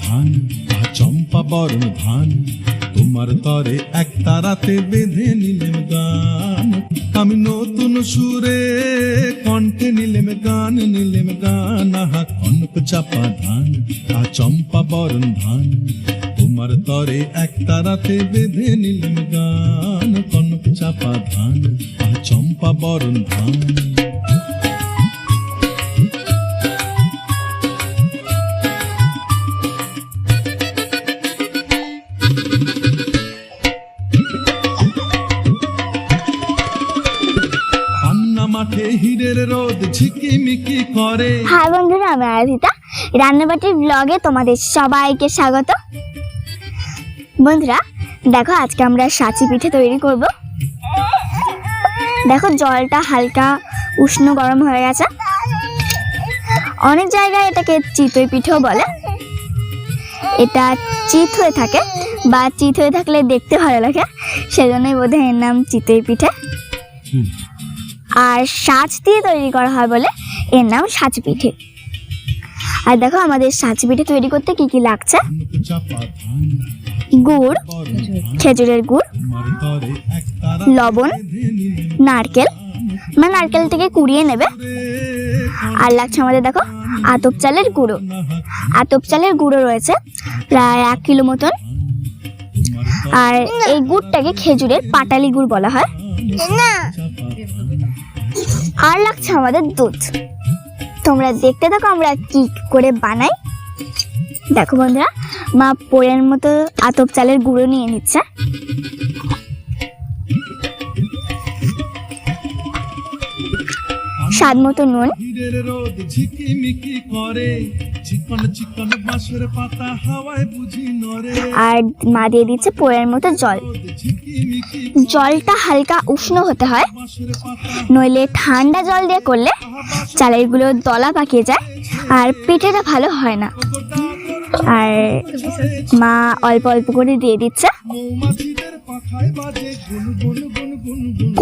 ধান চম্পা বরণ ধান তোমার তরে এক তারাতে বেঁধে নিলেম গান আমি নতুন সুরে কণ্ঠে নিলেম গান আহা কনক চাপা ধান চম্পা বরণ ধান তোমার তরে এক তারাতে বেঁধে নিলেম গান কনক চাপা ধান চম্পা বরণ ধান। মাঠে হিরের রোদ ঝিকিমিকি করে। হাই বন্ধুরা, আমি আরাধিতা, রান্নাবাটির ব্লগে তোমাদের সবাইকে স্বাগত। বন্ধুরা দেখো, আজকে আমরা সাঁচি পিঠে তৈরি করব। দেখো জলটা হালকা উষ্ণ গরম হয়ে গেছে। অনেক জায়গায় এটাকে চিতই পিঠেও বলে। এটা চিত হয়ে থাকে বা চিত হয়ে থাকলে দেখতে ভালো লাগে, সেজন্যই বোধহয় এর নাম চিতই পিঠে। আর সাঁচ দিয়ে তৈরি করা হয় বলে এর নাম সাঁচি পিঠে। আর দেখো আমাদের সাঁচি পিঠে তৈরি করতে কি কি লাগছে: গুড়, খেজুরের গুড়, লবণ, নারকেল, মানে নারকেলটাকে কুড়িয়ে নেবে। আর লাগছে আমাদের দেখো আতপ চালের গুঁড়ো। আতপ চালের গুঁড়ো রয়েছে প্রায় 1 কিলো মতন। আর এই গুড়টাকে খেজুরের পাটালি গুড় বলা হয়। আর লাগছে আমাদের দুধ। তোমরা দেখতে থাকো আমরা কি করে বানাই। দেখো বন্ধুরা, মা পোড়ের মতো আতপ চালের গুঁড়ো নিয়ে নিচ্ছে। স্বাদ মতো নুন, আর মা দিয়ে দিচ্ছে পোড়ের মতো জল। জলটা হালকা উষ্ণ হতে হয়, নইলে ঠান্ডা জল দিয়ে করলে চালেরগুলো দলা পাকিয়ে যায় আর পিঠেটা ভালো হয় না। আর মা অল্প অল্প করে দিয়ে দিচ্ছে।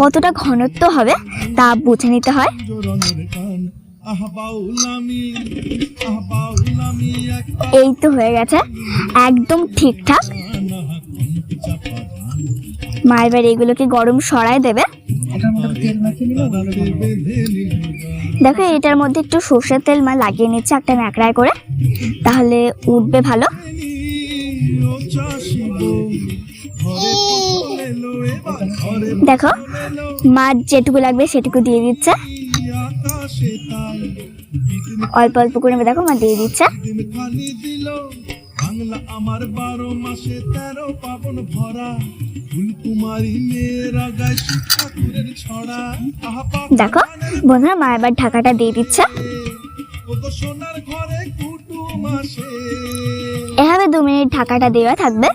কতটা ঘনত্ব হবে তা বুঝে নিতে হয়। এই তো হয়ে গেছে, একদম ঠিকঠাক। মা এবার এগুলোকে গরম সরায় দেবে। দেখো এটার মধ্যে একটু সর্ষের তেল মা লাগিয়ে নিচ্ছে একটা ন্যাকড়ায় করে, তাহলে উঠবে ভালো। দেখো মা যেটুকু লাগবে সেটুকু দিয়ে দিচ্ছে, অল্প অল্প করে দেখো মা দিয়ে দিচ্ছে। দেখো বন্ধুরা, মা এবার ঢাকাটা দিয়ে দিচ্ছে। এভাবে 2 মিনিট ঢাকাটা দেওয়া থাকবে।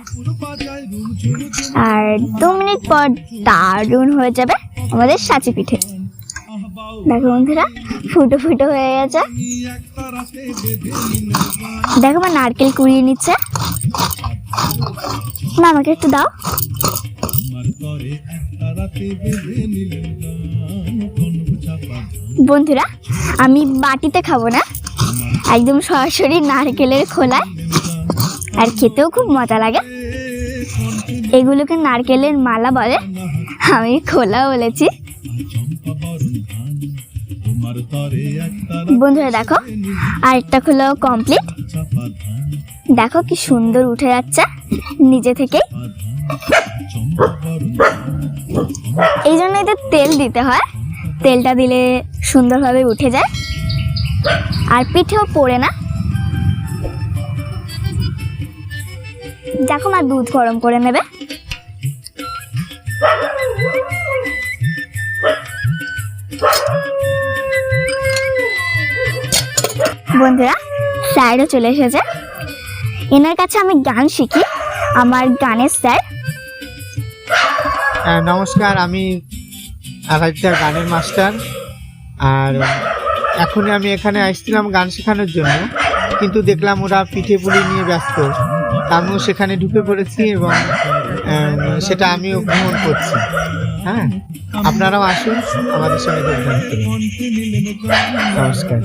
আর 2 মিনিট পর দারুণ হয়ে যাবে আমাদের সাঁচি পিঠে। দেখো বন্ধুরা, ফুটো ফুটো হয়ে গেছে। দেখো মা নারকেল কুড়িয়ে নিচ্ছে। মা আমাকে একটু দাও। বন্ধুরা আমি বাটিতে খাবো না, একদম সরাসরি নারকেলের খোলায়, আর খেতেও খুব মজা লাগে। এগুলোকে নারকেলের মালা বলে, আমি খোলা বলেছি। বন্ধুরা দেখো আরেকটা খোলা কমপ্লিট। দেখো কি সুন্দর উঠে যাচ্ছে নিজে থেকেই। এই জন্যই তো তেল দিতে হয়, তেলটা দিলে সুন্দরভাবে উঠে যায় আর পিঠেও পড়ে না। দেখো মা দুধ গরম করে নেবে। বন্ধুরা স্যারও চলে এসেছে। এনার কাছে আমি গান শিখি, আমার গানের স্যার। নমস্কার, আমি আরাধিতার গানের মাস্টার। আর এখনই আমি এখানে আসছিলাম গান শেখানোর জন্য, কিন্তু দেখলাম ওরা পিঠে পুলি নিয়ে ব্যস্ত। আমিও সেখানে ঢুকে পড়েছি এবং সেটা আমিও গ্রহণ করছি। হ্যাঁ, আপনারাও আসুন আমাদের সঙ্গে যোগদান করুন। নমস্কার।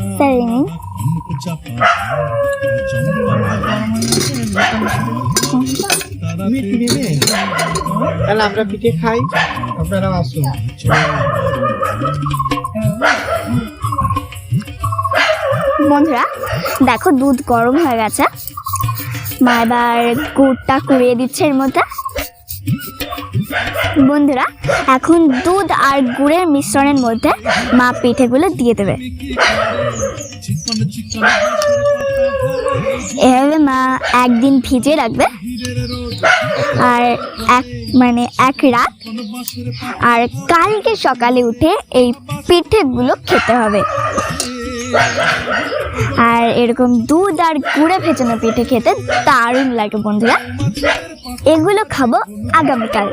তাহলে আমরা পিঠে খাই, আপনারাও আসুন। বন্ধুরা দেখো, দুধ গরম হয়ে গেছে। মা এবার গুড়টা কুড়িয়ে দিচ্ছে এর মধ্যে। বন্ধুরা এখন দুধ আর গুড়ের মিশ্রণের মধ্যে মা পিঠেগুলো দিয়ে দেবে। এভাবে মা একদিন ভিজিয়ে রাখবে, আর এক রাত, আর কালকে সকালে উঠে এই পিঠেগুলো খেতে হবে। আর এরকম দুধ আর গুড়ে ভেজানো পিঠে খেতে দারুণ লাগে বন্ধুরা। এগুলো খাবো আগামীকাল,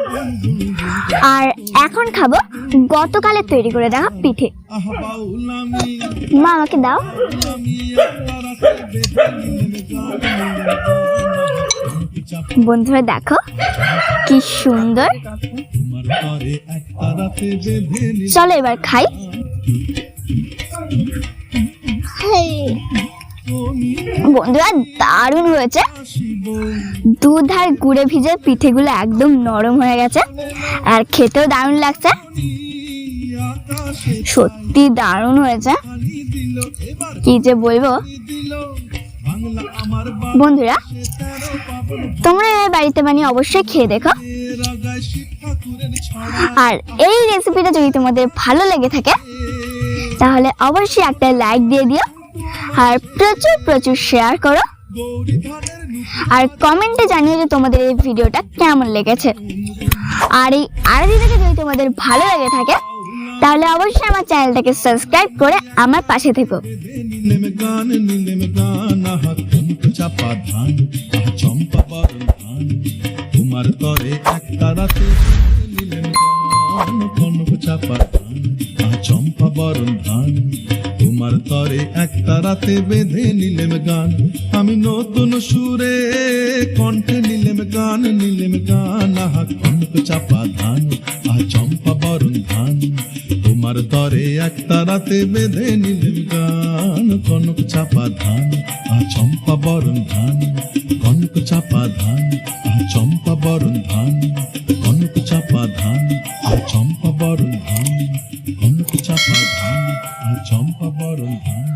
আর এখন খাবো গতকালে তৈরি করে রাখা পিঠে। মা আমাকে দাও। বন্ধুরা দেখো কি সুন্দর। চলো এবার খাই। বন্ধুরা দারুণ হয়েছে। দুধ আর গুড়ে ভিজে পিঠেগুলো একদম নরম হয়ে গেছে, আর খেতেও দারুণ লাগছে। সত্যি দারুণ হয়েছে, কি যে বলবো। বন্ধুরা তোমরা বাড়িতে বানিয়ে অবশ্যই খেয়ে দেখো। আর এই রেসিপিটা যদি তোমাদের ভালো লেগে থাকে তাহলে অবশ্যই একটা লাইক দিয়ে দিও, আর প্রচুর প্রচুর শেয়ার করো, আর কমেন্টে জানিও যে তোমাদের এই ভিডিওটা কেমন লেগেছে। আর এই আরাধিতাকে যদি তোমাদের ভালো লেগে থাকে তাহলে অবশ্যই আমার চ্যানেলটাকে সাবস্ক্রাইব করে আমার পাশে থেকো। তোমার তরে একটা রাতে কনক চাপা ধান, চম্পা বরণ ধান। তোমার তরে একটা রাতে বেঁধে নিলেম গান, আমি নতুন সুরে কণ্ঠে নিলেম গান, কনক চাপা ধান, চম্পা বরণ ধান। তোমার তরে একটা রাতে বেঁধে নিলেম গান, কনক চাপা ধান, চম্পা বরণ ধান, কনক চাপা ধান, চম্পা বরণ ধান, কনক চাপা ধান, চম্পা বরণ ধান, কনক চাপা ধান, চম্পা বরণ ধান।